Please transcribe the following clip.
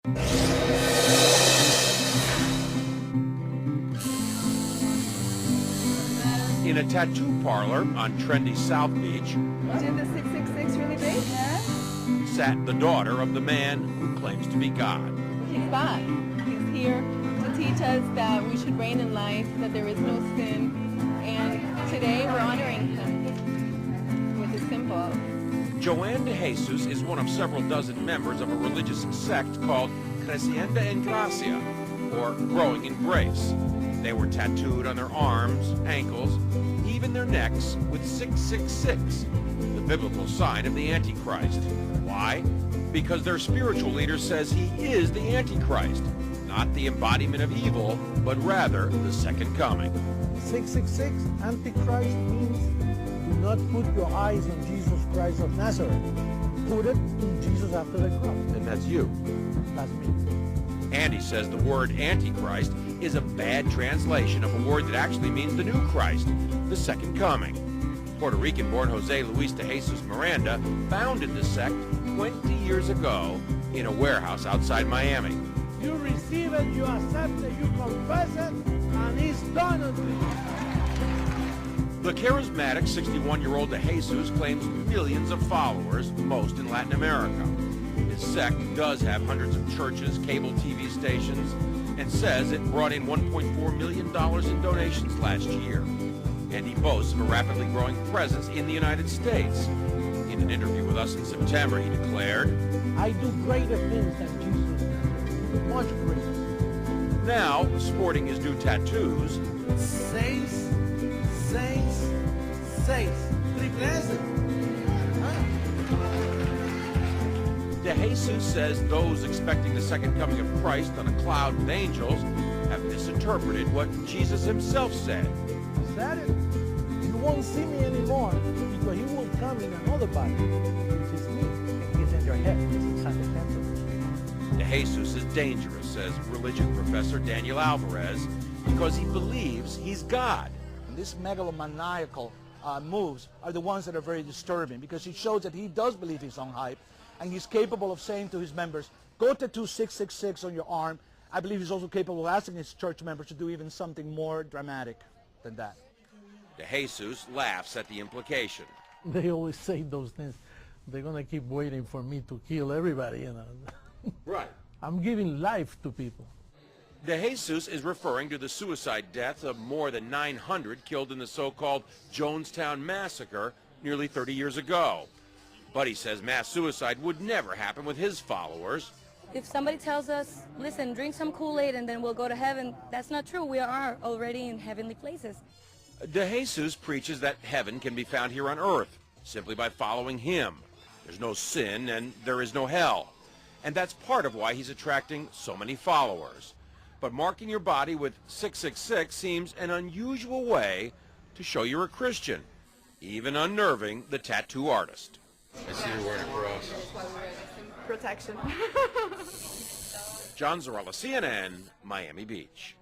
In a tattoo parlor on trendy South Beach, Did the 666 really big? Yeah. sat the daughter of the man who claims to be God. He's back. He's here to teach us that we should reign in life, that there is no sin, and today we're honoring him with his symbol. Joanne de Jesus is one of several dozen members of a religious sect called Creciendo en Gracia, or Growing in Grace. They were tattooed on their arms, ankles, even their necks with 666, the biblical sign of the Antichrist. Why? Because their spiritual leader says he is the Antichrist, not the embodiment of evil, but rather the second coming. 666, Antichrist means do not put your eyes on Jesus Christ of Nazareth. Put it in Jesus after the cross. And that's you. That's me. Andy says the word Antichrist is a bad translation of a word that actually means the new Christ, the second coming. Puerto Rican-born Jose Luis de Jesus Miranda founded the sect 20 years ago in a warehouse outside Miami. You receive it, you accept it, you confess it, and it's done unto you. The charismatic 61-year-old de Jesus claims millions of followers, most in Latin America. His sect does have hundreds of churches, cable TV stations, and says it brought in $1.4 million in donations last year. And he boasts of a rapidly growing presence in the United States. In an interview with us in September, he declared, I do greater things than Jesus, much greater. now sporting his new tattoos, 6, 6, 6. Triple de Jesus says those expecting the second coming of Christ on a cloud with angels have misinterpreted what Jesus himself said. Is that it? You won't see me anymore because he will come in another body, which is me. And he's in your head. He's inside the temple. De Jesus is dangerous, says religion professor Daniel Alvarez, because he believes he's God. And these megalomaniacal moves are the ones that are very disturbing because it shows that he does believe his own hype and he's capable of saying to his members, go tattoo 666 on your arm. I believe he's also capable of asking his church members to do even something more dramatic than that. De Jesus laughs at the implication. They always say those things. They're going to keep waiting for me to kill everybody, you know. Right. I'm giving life to people. De Jesus is referring to the suicide deaths of more than 900 killed in the so-called Jonestown Massacre nearly 30 years ago. But he says mass suicide would never happen with his followers. If somebody tells us, listen, drink some Kool-Aid and then we'll go to heaven, that's not true. We are already in heavenly places. De Jesus preaches that heaven can be found here on earth simply by following him. There's no sin and there is no hell. And that's part of why he's attracting so many followers. But marking your body with 666 seems an unusual way to show you're a Christian, even unnerving the tattoo artist. I see you're wearing a cross. Protection. John Zarella, CNN, Miami Beach.